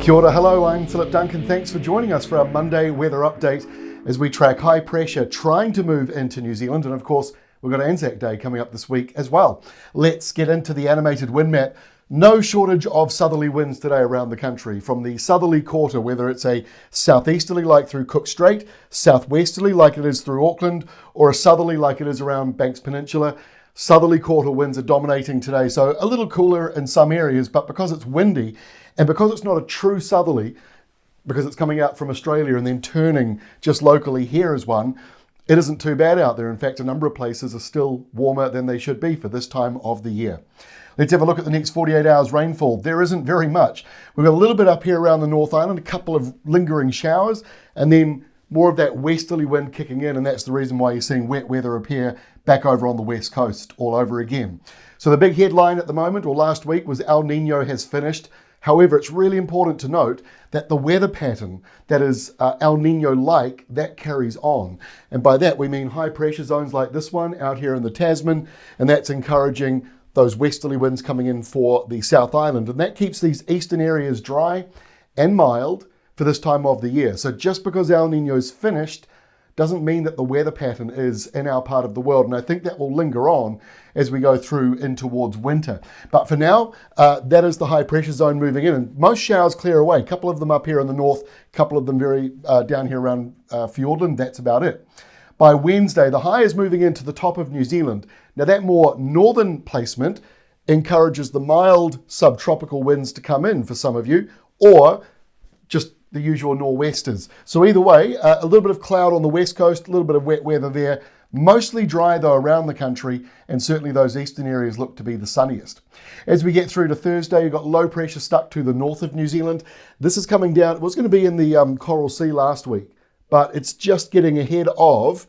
Kia ora, hello, I'm Philip Duncan. Thanks for joining us for our Monday weather update as we track high pressure trying to move into New Zealand. And of course, we've got Anzac Day coming up this week as well. Let's get into the animated wind map. No shortage of southerly winds today around the country, from the southerly quarter, whether it's a southeasterly like through Cook Strait, southwesterly like it is through Auckland, or a southerly like it is around Banks Peninsula. Southerly quarter winds are dominating today, so a little cooler in some areas, but because it's windy and because it's not a true southerly, because it's coming out from Australia and then turning just locally here as one, it isn't too bad out there. In fact, a number of places are still warmer than they should be for this time of the year. Let's have a look at the next 48 hours rainfall. There isn't very much. We've got a little bit up here around the North Island, a couple of lingering showers, and then more of that westerly wind kicking in, and that's the reason why you're seeing wet weather appear back over on the west coast all over again. So the big headline at the moment, or last week, was El Niño has finished. However, it's really important to note that the weather pattern that is El Niño-like, that carries on. And by that, we mean high pressure zones like this one out here in the Tasman, and that's encouraging those westerly winds coming in for the South Island. And that keeps these eastern areas dry and mild for this time of the year. So just because El Niño's finished doesn't mean that the weather pattern is in our part of the world. And I think that will linger on as we go through in towards winter. But for now, that is the high pressure zone moving in. And most showers clear away. A couple of them up here in the north, a couple of them very down here around Fiordland. That's about it. By Wednesday, the high is moving into the top of New Zealand. Now that more northern placement encourages the mild subtropical winds to come in for some of you, or just the usual nor'westers. So either way, a little bit of cloud on the west coast, a little bit of wet weather there. Mostly dry though around the country, and certainly those eastern areas look to be the sunniest. As we get through to Thursday, you've got low pressure stuck to the north of New Zealand. This is coming down. It was going to be in the Coral Sea last week, but it's just getting ahead of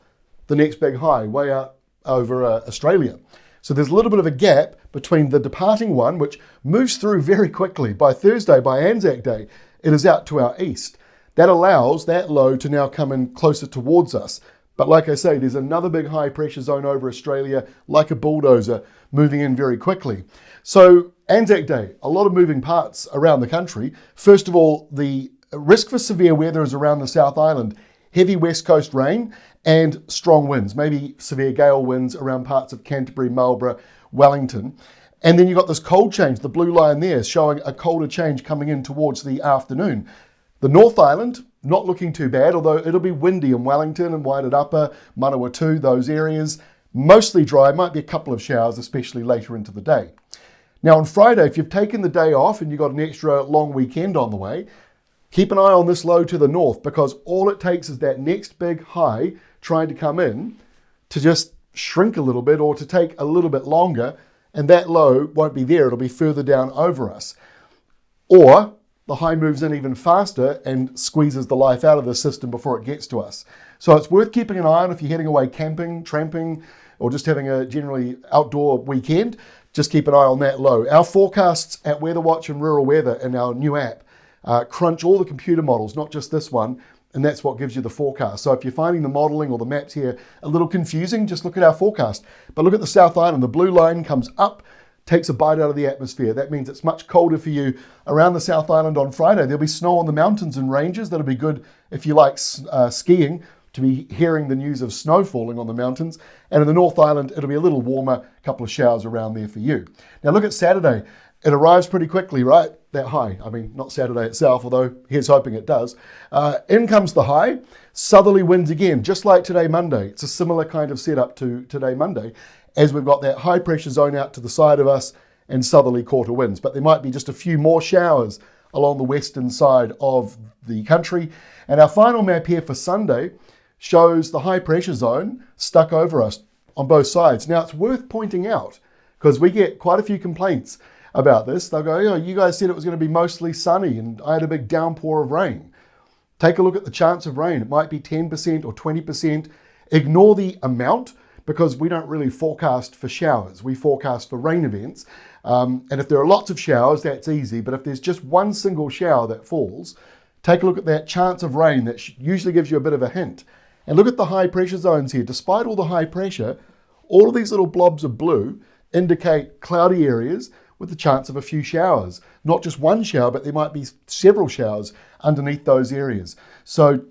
the next big high way out over Australia. So there's a little bit of a gap between the departing one, which moves through very quickly. By Thursday, by Anzac Day, it is out to our east. That allows that low to now come in closer towards us. But like I say, there's another big high pressure zone over Australia, like a bulldozer, moving in very quickly. So Anzac Day, a lot of moving parts around the country. First of all, the risk for severe weather is around the South Island. Heavy west coast rain and strong winds, maybe severe gale winds around parts of Canterbury, Marlborough, Wellington. And then you've got this cold change, the blue line there, showing a colder change coming in towards the afternoon. The North Island, not looking too bad, although it'll be windy in Wellington and Waited Upper, Manawatu, those areas. Mostly dry, might be a couple of showers, especially later into the day. Now on Friday, if you've taken the day off and you've got an extra long weekend on the way, keep an eye on this low to the north, because all it takes is that next big high trying to come in to just shrink a little bit or to take a little bit longer, and that low won't be there. It'll be further down over us. Or the high moves in even faster and squeezes the life out of the system before it gets to us. So it's worth keeping an eye on if you're heading away camping, tramping, or just having a generally outdoor weekend. Just keep an eye on that low. Our forecasts at Weather Watch and Rural Weather in our new app crunch all the computer models, not just this one, and that's what gives you the forecast. So if you're finding the modelling or the maps here a little confusing, just look at our forecast. But look at the South Island. The blue line comes up, takes a bite out of the atmosphere. That means it's much colder for you around the South Island on Friday. There'll be snow on the mountains and ranges. That'll be good if you like skiing, to be hearing the news of snow falling on the mountains. And in the North Island, it'll be a little warmer, a couple of showers around there for you. Now look at Saturday. It arrives pretty quickly, right? That high. I mean, not Saturday itself, although here's hoping it does. In comes the high. Southerly winds again, just like today, Monday. It's a similar kind of setup to today, Monday, as we've got that high pressure zone out to the side of us and southerly quarter winds. But there might be just a few more showers along the western side of the country. And our final map here for Sunday shows the high pressure zone stuck over us on both sides. Now, it's worth pointing out, because we get quite a few complaints about this. They'll go, oh, you guys said it was going to be mostly sunny and I had a big downpour of rain. Take a look at the chance of rain. It might be 10% or 20%. Ignore the amount, because we don't really forecast for showers. We forecast for rain events. And if there are lots of showers, that's easy. But if there's just one single shower that falls, take a look at that chance of rain. That usually gives you a bit of a hint. And look at the high pressure zones here. Despite all the high pressure, all of these little blobs of blue indicate cloudy areas with the chance of a few showers. Not just one shower, but there might be several showers underneath those areas. So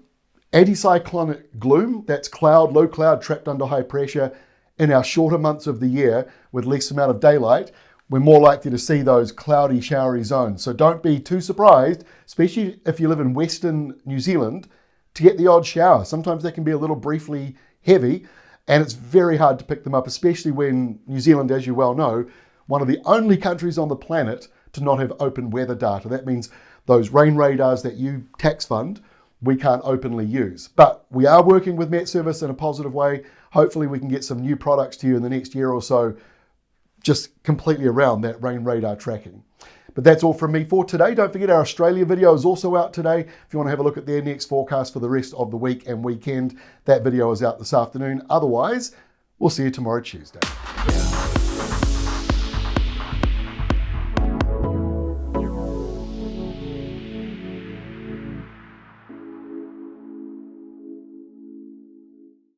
anticyclonic gloom, that's cloud, low cloud trapped under high pressure in our shorter months of the year with less amount of daylight, we're more likely to see those cloudy, showery zones. So don't be too surprised, especially if you live in Western New Zealand, to get the odd shower. Sometimes they can be a little briefly heavy, and it's very hard to pick them up, especially when New Zealand, as you well know, one of the only countries on the planet to not have open weather data. That means those rain radars that you tax fund, we can't openly use. But we are working with Met Service in a positive way. Hopefully we can get some new products to you in the next year or so, just completely around that rain radar tracking. But that's all from me for today. Don't forget our Australia video is also out today. If you want to have a look at their next forecast for the rest of the week and weekend, that video is out this afternoon. Otherwise, we'll see you tomorrow, Tuesday.